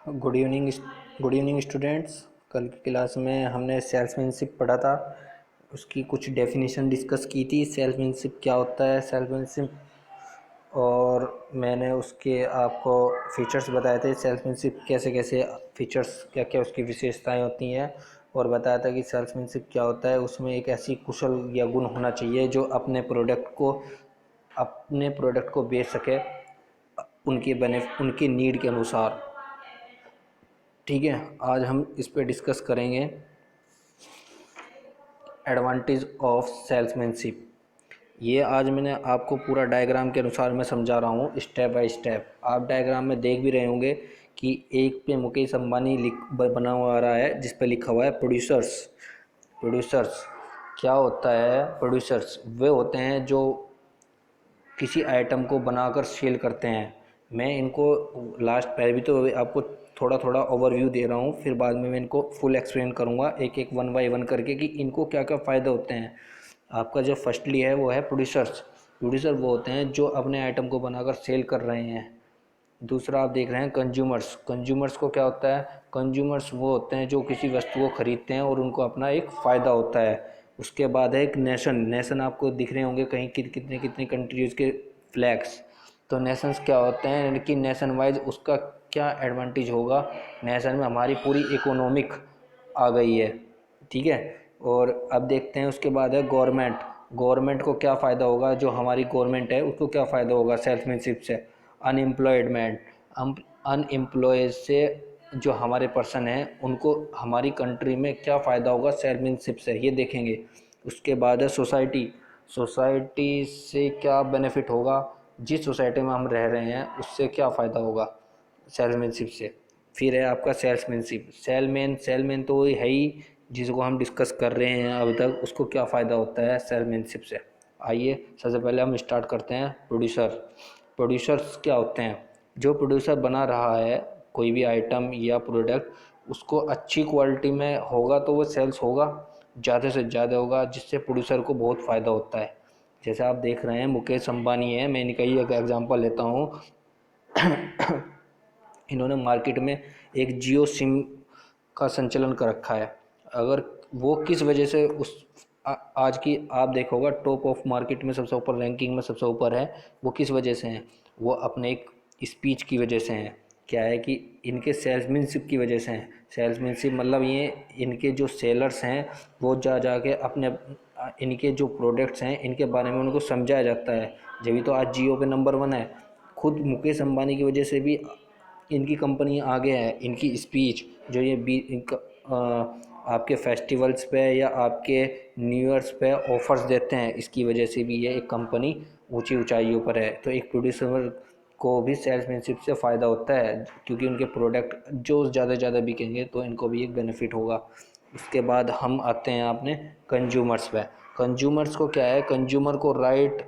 Good evening students. कल की class में हमने सेल्समैनशिप पढ़ा था। उसकी कुछ डेफिनेशन डिस्कस की थी। सेल्समैनशिप क्या होता है, सेल्समैनशिप, और मैंने उसके आपको फीचर्स बताए थे। सेल्समैनशिप कैसे कैसे फीचर्स, क्या क्या उसकी विशेषताएं होती हैं, और बताया था कि सेल्समैनशिप क्या होता है। उसमें एक ऐसी कुशल या गुण होना चाहिए जो अपने प्रोडक्ट को बेच सके उनकी नीड के अनुसार। ठीक है, आज हम इस पे डिस्कस करेंगे एडवांटेज ऑफ सेल्समैनशिप। ये आज मैंने आपको पूरा डायग्राम के अनुसार मैं समझा रहा हूँ, स्टेप बाय स्टेप। आप डायग्राम में देख भी रहे होंगे कि एक पे मुकेश अंबानी बना हुआ आ रहा है, जिस पे लिखा हुआ है प्रोड्यूसर्स। प्रोड्यूसर्स क्या होता है? प्रोड्यूसर्स वे होते हैं जो किसी आइटम को बनाकर सेल करते हैं। मैं इनको लास्ट पहले भी तो आपको थोड़ा थोड़ा ओवरव्यू दे रहा हूँ, फिर बाद में मैं इनको फुल एक्सप्लेन करूँगा एक एक वन बाय वन करके कि इनको क्या क्या फ़ायदे होते हैं। आपका जो फर्स्टली है वो है प्रोड्यूसर्स। प्रोड्यूसर वो होते हैं जो अपने आइटम को बनाकर सेल कर रहे हैं। दूसरा आप देख रहे हैं कंज्यूमर्स। कंज्यूमर्स को क्या होता है? कंज्यूमर्स वो होते हैं जो किसी वस्तु को खरीदते हैं और उनको अपना एक फ़ायदा होता है। उसके बाद है एक नेशन। नेशन आपको दिख रहे होंगे कहीं कितने कितने कंट्रीज़ के फ्लैग्स। तो नेशंस क्या होते हैं, यानी कि नेशन वाइज उसका क्या एडवांटेज होगा। नेशन में हमारी पूरी इकोनॉमिक आ गई है। ठीक है। और अब देखते हैं उसके बाद है गवर्नमेंट। गवर्नमेंट को क्या फ़ायदा होगा, जो हमारी गवर्नमेंट है उसको क्या फ़ायदा होगा सेल्समैनशिप से। अनएम्प्लॉयमेंट, अनएम्प्लॉयज से जो हमारे पर्सन हैं उनको हमारी कंट्री में क्या फ़ायदा होगा सेल्समैनशिप से, ये देखेंगे। उसके बाद है सोसाइटी। सोसाइटी से क्या बेनिफिट होगा, जिस सोसाइटी में हम रह रहे हैं उससे क्या फ़ायदा होगा सेल्समैनशिप से। फिर है आपका सेल्समैनशिप। सेलमैन तो वही है ही जिसको हम डिस्कस कर रहे हैं अभी तक, उसको क्या फ़ायदा होता है सेल्समैनशिप से। आइए सबसे पहले हम स्टार्ट करते हैं प्रोड्यूसर। प्रोड्यूसर्स क्या होते हैं? जो प्रोड्यूसर बना रहा है कोई भी आइटम या प्रोडक्ट, उसको अच्छी क्वालिटी में होगा तो वो सेल्स होगा, ज़्यादा से ज़्यादा होगा, जिससे प्रोड्यूसर को बहुत फ़ायदा होता है। जैसे आप देख रहे हैं मुकेश अंबानी है, मैं इनका ही एक एग्जांपल लेता हूँ। इन्होंने मार्केट में एक जियो सिम का संचालन कर रखा है। अगर वो किस वजह से आज की आप देखोगा टॉप ऑफ मार्केट में सबसे ऊपर, रैंकिंग में सबसे ऊपर है, वो किस वजह से हैं? वो अपने एक स्पीच की वजह से हैं। क्या है कि इनके सेल्समैनशिप की वजह से हैं। सेल्समैनशिप मतलब ये इनके जो सेलर्स हैं वो जा जा के अपने इनके जो प्रोडक्ट्स हैं इनके बारे में उनको समझाया जाता है। जब तो आज जियो पे नंबर 1 है। खुद मुकेश अंबानी की वजह से भी इनकी कंपनी आगे है। इनकी स्पीच जो ये आपके फेस्टिवल्स पे या आपके न्यू ईयर्स पे ऑफर्स देते हैं, इसकी वजह से भी ये एक कंपनी ऊंची ऊंचाइयों पर है। तो एक प्रोड्यूसर को भी सेल्समैनशिप से फ़ायदा होता है, क्योंकि उनके प्रोडक्ट जो ज़्यादा बिकेंगे तो इनको भी एक बेनिफिट होगा। उसके बाद हम आते हैं अपने कंज्यूमर्स पे। कंज्यूमर्स को क्या है? कंज्यूमर को राइट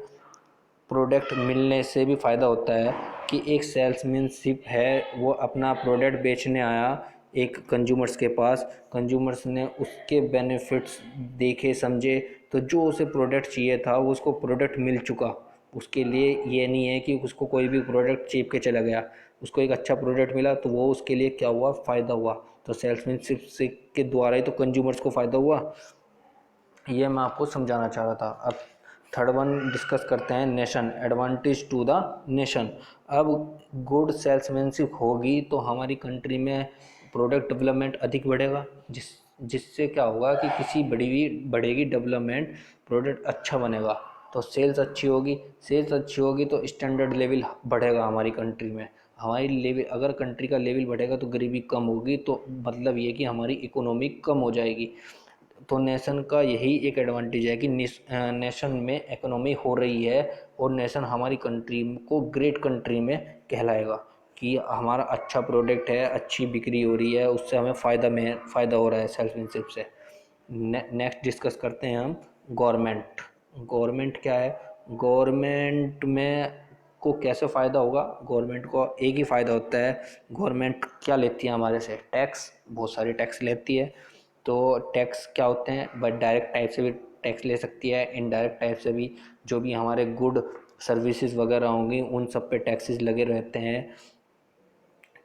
प्रोडक्ट मिलने से भी फ़ायदा होता है कि एक सेल्समैनशिप है, वो अपना प्रोडक्ट बेचने आया एक कंज्यूमर्स के पास। कंज्यूमर्स ने उसके बेनिफिट्स देखे समझे, तो जो उसे प्रोडक्ट चाहिए था वो उसको प्रोडक्ट मिल चुका। उसके लिए ये नहीं है कि उसको कोई भी प्रोडक्ट चीप के चला गया, उसको एक अच्छा प्रोडक्ट मिला तो वो उसके लिए क्या हुआ, फ़ायदा हुआ। तो सेल्समैनशिप से के द्वारा ही तो कंज्यूमर्स को फ़ायदा हुआ। ये मैं आपको समझाना चाह रहा था। अब थर्ड वन डिस्कस करते हैं nation. Advantage to the nation. अब गुड सेल्समैनशिप होगी तो हमारी कंट्री में प्रोडक्ट डेवलपमेंट अधिक बढ़ेगा, जिससे क्या होगा कि किसी बढ़ेगी डेवलपमेंट, प्रोडक्ट अच्छा बनेगा तो सेल्स अच्छी होगी। सेल्स अच्छी होगी तो स्टैंडर्ड लेवल बढ़ेगा हमारी कंट्री में। हमारी लेवल, अगर कंट्री का लेवल बढ़ेगा तो गरीबी कम होगी, तो मतलब ये कि हमारी इकोनॉमी कम हो जाएगी। तो नेशन का यही एक एडवांटेज है कि नेशन में इकोनॉमी हो रही है और नेशन हमारी कंट्री को ग्रेट कंट्री में कहलाएगा कि हमारा अच्छा प्रोडक्ट है, अच्छी बिक्री हो रही है, उससे हमें फ़ायदा हो रहा है सेल्समैनशिप से। नेक्स्ट डिस्कस करते हैं हम गवर्नमेंट। गवर्नमेंट क्या है? गवर्नमेंट में को कैसे फ़ायदा होगा? गवर्नमेंट को एक ही फ़ायदा होता है। गवर्नमेंट क्या लेती है हमारे से? टैक्स। बहुत सारे टैक्स लेती है। तो टैक्स क्या होते हैं? बट डायरेक्ट टाइप से भी टैक्स ले सकती है, इनडायरेक्ट टाइप से भी। जो भी हमारे गुड सर्विसेज वगैरह होंगी उन सब पे टैक्सेस लगे रहते हैं।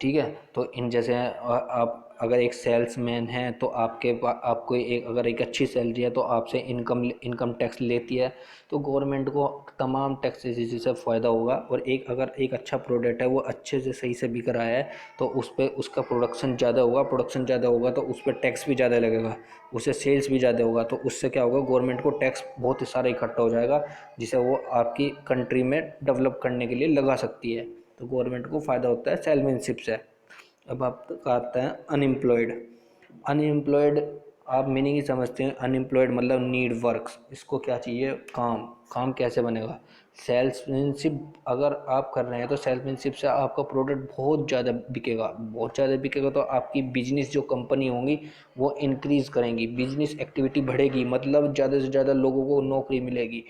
ठीक है। तो इन जैसे आप अगर एक सेल्समैन हैं तो आपको एक अगर एक अच्छी सैलरी है तो आपसे इनकम इनकम टैक्स लेती है, तो गवर्नमेंट को तमाम टैक्सेस इसी से फ़ायदा होगा। और एक अगर एक अच्छा प्रोडक्ट है वो अच्छे से सही से बिक रहा है तो उस पर उसका प्रोडक्शन ज़्यादा होगा, प्रोडक्शन ज़्यादा होगा तो उस पर टैक्स भी ज़्यादा लगेगा, उससे सेल्स भी ज़्यादा होगा, तो उससे क्या होगा, गवर्नमेंट को टैक्स बहुत ही सारा इकट्ठा हो जाएगा जिसे वो आपकी कंट्री में डेवलप करने के लिए लगा सकती है। तो गवर्नमेंट को फ़ायदा होता है सेल्समैनशिप से। अब आपका आता है अनएम्प्लॉयड। अनएम्प्लॉयड आप मीनिंग ही समझते हैं, अनएम्प्लॉयड मतलब नीड वर्क्स, इसको क्या चाहिए, काम। काम कैसे बनेगा, सेल्समैनशिप अगर आप कर रहे हैं तो सेल्समैनशिप से आपका प्रोडक्ट बहुत ज़्यादा बिकेगा, बहुत ज़्यादा बिकेगा तो आपकी बिजनेस जो कंपनी होंगी वो इंक्रीज़ करेंगी, बिजनेस एक्टिविटी बढ़ेगी, मतलब ज़्यादा से ज़्यादा लोगों को नौकरी मिलेगी,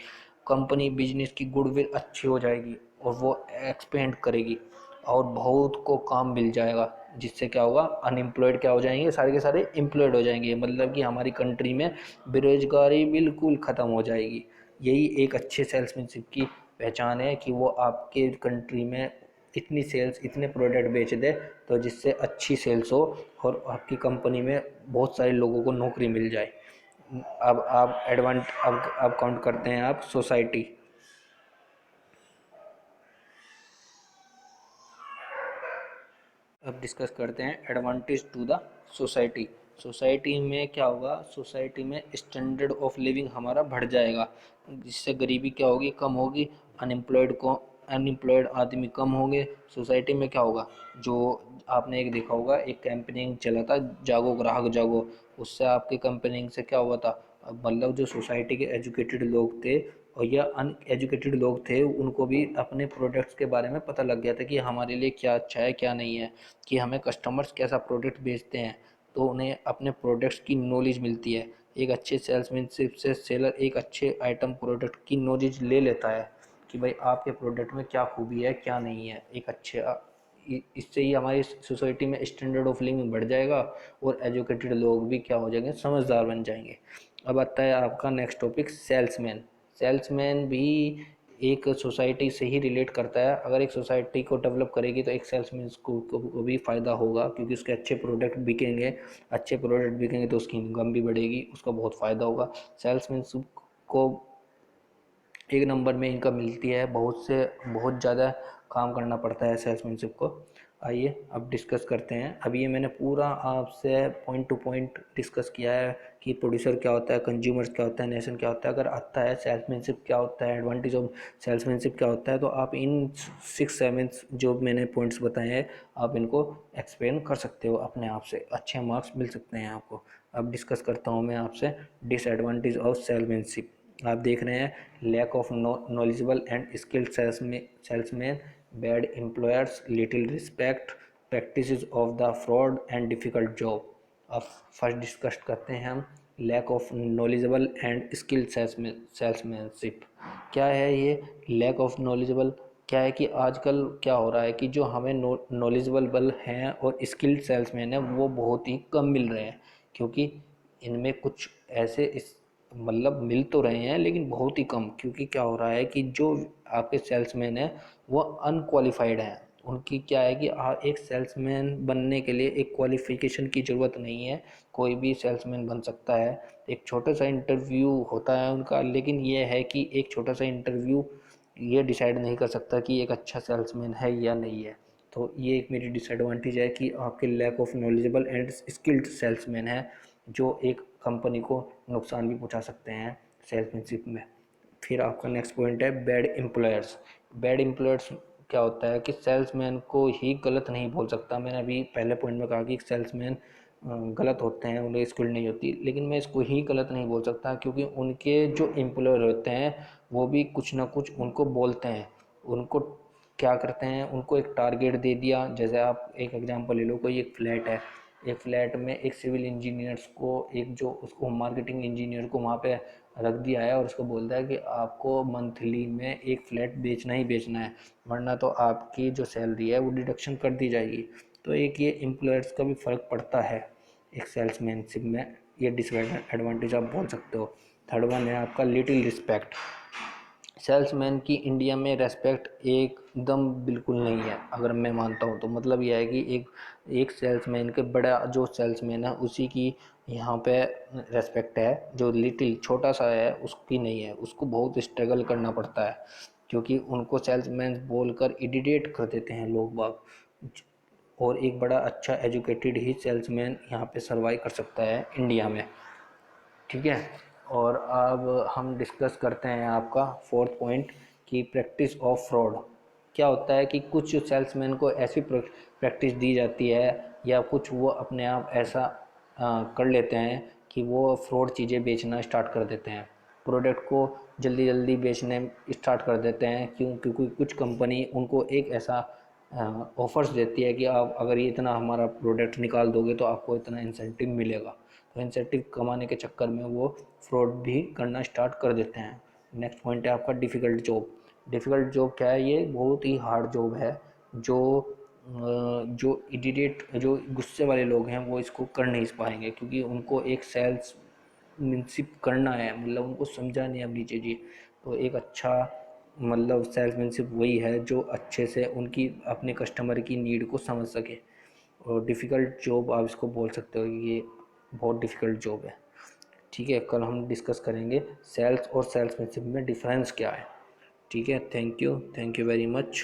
कंपनी बिजनेस की गुडविल अच्छी हो जाएगी और वो एक्सपेंड करेगी और बहुत को काम मिल जाएगा, जिससे क्या होगा, अनएम्प्लॉयड क्या हो जाएंगे, सारे के सारे एम्प्लॉयड हो जाएंगे, मतलब कि हमारी कंट्री में बेरोजगारी बिल्कुल ख़त्म हो जाएगी। यही एक अच्छे सेल्समैनशिप की पहचान है कि वो आपके कंट्री में इतनी सेल्स इतने प्रोडक्ट बेच दे तो जिससे अच्छी सेल्स हो और आपकी कंपनी में बहुत सारे लोगों को नौकरी मिल जाए। अब आप अब काउंट करते हैं आप सोसाइटी। अब डिस्कस करते हैं advantage to the society. Society में क्या होगा, सोसाइटी में स्टैंडर्ड ऑफ लिविंग हमारा बढ़ जाएगा, जिससे गरीबी क्या होगी, कम होगी, अनएम्प्लॉयड आदमी कम होंगे। सोसाइटी में क्या होगा, जो आपने एक देखा होगा एक कैंपेनिंग चला था, जागो ग्राहक जागो, उससे आपके कैंपेनिंग से क्या हुआ था, मतलब जो सोसाइटी के एजुकेटेड लोग थे और या अनएजुकेटेड लोग थे उनको भी अपने प्रोडक्ट्स के बारे में पता लग गया था कि हमारे लिए क्या अच्छा है क्या नहीं है, कि हमें कस्टमर्स कैसा प्रोडक्ट बेचते हैं, तो उन्हें अपने प्रोडक्ट्स की नॉलेज मिलती है। एक अच्छे सेल्समैनशिप से सेलर एक अच्छे आइटम प्रोडक्ट की नॉलेज ले लेता है कि भाई आपके प्रोडक्ट में क्या खूबी है क्या नहीं है, एक अच्छे इससे ही हमारी सोसाइटी में स्टैंडर्ड ऑफ लिविंग बढ़ जाएगा और एजुकेटेड लोग भी क्या हो जाएंगे, समझदार बन जाएंगे। अब आता है आपका नेक्स्ट टॉपिक सेल्समैन। सेल्समैन भी एक सोसाइटी से ही रिलेट करता है, अगर एक सोसाइटी को डेवलप करेगी तो एक सेल्समैन को भी फ़ायदा होगा क्योंकि उसके अच्छे प्रोडक्ट बिकेंगे, अच्छे प्रोडक्ट बिकेंगे तो उसकी इनकम भी बढ़ेगी, उसका बहुत फ़ायदा होगा। सेल्समैन को एक नंबर में इनकम मिलती है, बहुत ज़्यादा काम करना पड़ता है सेल्समैनशिप को। आइए अब डिस्कस करते हैं। अभी ये मैंने पूरा आपसे पॉइंट टू पॉइंट डिस्कस किया है कि प्रोड्यूसर क्या होता है, कंज्यूमर्स क्या होता है, नेशन क्या होता है, अगर आता है सेल्समैनशिप क्या होता है, एडवांटेज ऑफ सेल्समैनशिप क्या होता है, तो आप इन 6-7 जो मैंने पॉइंट्स बताए हैं आप इनको एक्सप्लेन कर सकते हो अपने आप से, अच्छे मार्क्स मिल सकते हैं आपको। अब डिस्कस करता हूँ मैं आपसे डिसएडवांटेज ऑफ सेल्समैनशिप। आप देख रहे हैं lack of knowledgeable and skilled salesman, bad employers, little respect, practices of the fraud and difficult job. अब फर्स्ट डिस्कस करते हैं हम lack of knowledgeable and skilled salesmanship. क्या है ये लैक ऑफ नॉलेजेबल, क्या है कि आजकल क्या हो रहा है कि जो हमें नॉलेजेबल हैं और स्किल्ड सेल्समैन हैं वो बहुत ही कम मिल रहे हैं, क्योंकि इनमें कुछ ऐसे इस मतलब मिल तो रहे हैं लेकिन बहुत ही कम, क्योंकि क्या हो रहा है कि जो आपके सेल्समैन हैं वो अनक्वालिफाइड हैं। उनकी क्या है कि एक सेल्समैन बनने के लिए एक क्वालिफिकेशन की ज़रूरत नहीं है, कोई भी सेल्समैन बन सकता है। एक छोटा सा इंटरव्यू होता है उनका, लेकिन ये है कि एक छोटा सा इंटरव्यू ये डिसाइड नहीं कर सकता कि एक अच्छा सेल्समैन है या नहीं है। तो ये एक मेरी डिसएडवांटेज है कि आपके lack of knowledgeable and skilled salesman है जो एक कंपनी को नुकसान भी पहुंचा सकते हैं सेल्समैनशिप में। फिर आपका नेक्स्ट पॉइंट है बैड एम्प्लॉयर्स। बैड एम्प्लॉयर्स क्या होता है कि सेल्समैन को ही गलत नहीं बोल सकता, मैंने अभी पहले पॉइंट में कहा कि सेल्समैन गलत होते हैं, उन्हें स्किल नहीं होती, लेकिन मैं इसको ही गलत नहीं बोल सकता क्योंकि उनके जो एम्प्लॉयर होते हैं वो भी कुछ ना कुछ उनको बोलते हैं, उनको क्या करते हैं, उनको एक टारगेट दे दिया। जैसे आप एक एग्जांपल ले लो, कोई एक फ्लैट है, एक फ्लैट में एक सिविल इंजीनियर्स को एक जो उसको मार्केटिंग इंजीनियर को वहाँ पे रख दिया है और उसको बोलता है कि आपको मंथली में एक फ्लैट बेचना ही बेचना है, वरना तो आपकी जो सैलरी है वो डिडक्शन कर दी जाएगी। तो एक ये एम्प्लॉयर्स का भी फ़र्क पड़ता है एक सेल्समैनशिप में, ये डिसएडवांटेज आप बोल सकते हो। थर्ड वन है आपका लिटिल रिस्पेक्ट। सेल्समैन की इंडिया में रेस्पेक्ट एकदम बिल्कुल नहीं है, अगर मैं मानता हूँ तो। मतलब यह है कि एक सेल्समैन के, बड़ा जो सेल्समैन है उसी की यहाँ पे रेस्पेक्ट है, जो लिटिल छोटा सा है उसकी नहीं है। उसको बहुत स्ट्रगल करना पड़ता है, क्योंकि उनको सेल्समैन बोलकर इडिडेट कर देते हैं लोग बाग। और एक बड़ा अच्छा एजुकेटेड ही सेल्समैन यहाँ पे सर्वाइव कर सकता है इंडिया में। ठीक है। और अब हम डिस्कस करते हैं आपका फोर्थ पॉइंट, कि प्रैक्टिस ऑफ फ्रॉड। क्या होता है कि कुछ सेल्समैन को ऐसी प्रैक्टिस दी जाती है, या कुछ वो अपने आप ऐसा कर लेते हैं कि वो फ्रॉड चीज़ें बेचना स्टार्ट कर देते हैं, प्रोडक्ट को जल्दी जल्दी बेचने स्टार्ट कर देते हैं। क्यों? क्योंकि कुछ कंपनी उनको एक ऐसा ऑफर्स देती है कि आप अगर ये इतना हमारा प्रोडक्ट निकाल दोगे तो आपको इतना इंसेंटिव मिलेगा। तो इंसेंटिव कमाने के चक्कर में वो फ्रॉड भी करना स्टार्ट कर देते हैं। नेक्स्ट पॉइंट है आपका डिफ़िकल्ट जॉब। डिफ़िकल्ट जॉब क्या है? ये बहुत ही हार्ड जॉब है, जो जो इडिडेट, जो गुस्से वाले लोग हैं वो इसको कर नहीं पाएंगे, क्योंकि उनको एक सेल्स मैनशिप करना है, मतलब उनको समझानी है अपनी चीज़ें। तो एक अच्छा मतलब सेल्समैनशिप वही है जो अच्छे से उनकी अपने कस्टमर की नीड को समझ सके। और डिफ़िकल्ट जॉब आप इसको बोल सकते हो कि ये बहुत डिफ़िकल्ट जॉब है। ठीक है, कल हम डिस्कस करेंगे सेल्स और सेल्समैनशिप में डिफरेंस क्या है। ठीक है, थैंक यू वेरी मच।